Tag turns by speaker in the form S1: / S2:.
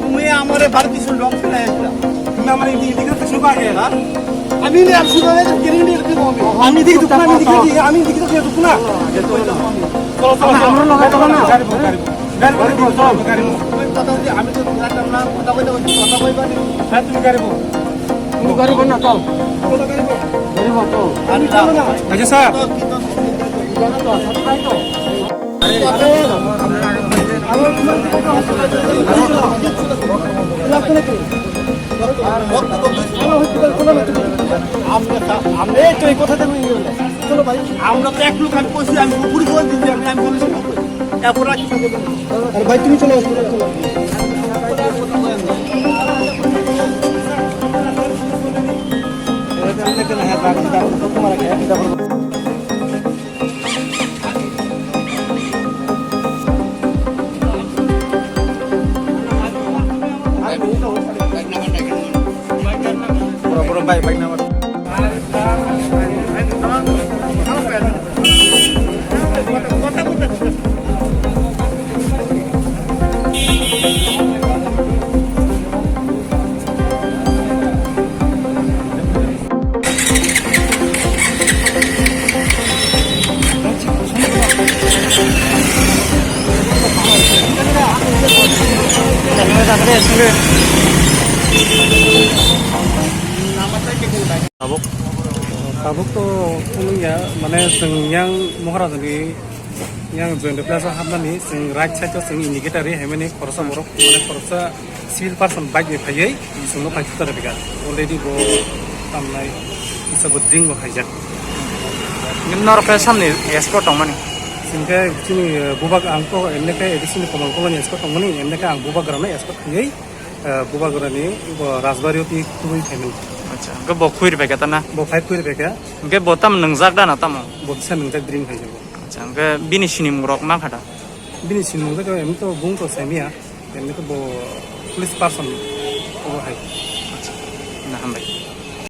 S1: তুমি আমার ভারতী শুনলাম তুমি আমার এদিকে শুরু আগে আমি শুধু আমি দিকে আমি দিকে না চলো চলো আমরা লগা চলো না গাড়ি করে দিও চলো গাড়ি কথা বলি আমি তো যাইতাম না কথা কইতে কথা কইবা হ্যাঁ তুমি গাড়ি তুমি গাড়ি না চল চলো গাড়ি চল আমি চলো না আচ্ছা স্যার জানো তো সবাই তো আমরা তো এক লোক আমি কইছি আমি পুরি করে দিচ্ছি আমি বলেছি এখন আর ভাই তুমি চলো baik baik nama Tabuk to ya mana sing yang Maharaj ni yang joint plaza hamani sing right side to sing indicator re hemani korsa morok mana korsa civil person bike ni phayai sing no phai tar biga already go tamnai isa go drink bo khaijak
S2: nor pe samne escort tongmani
S1: singka chini bubak angko enne ka edison komal komani escort tongmani enne ka ang bubak rana escort khayai bubak rani rajbari oti tui family
S2: acha ge bo khuir be kata na
S1: bo phai khuir be ka
S2: ge botam nangjak dana tam
S1: bo sa nangjak drink khaijak
S2: acha ge bini sini murok ma khada
S1: bini sini murok ka em to bung to semia em to bo police person o hai
S2: na hambai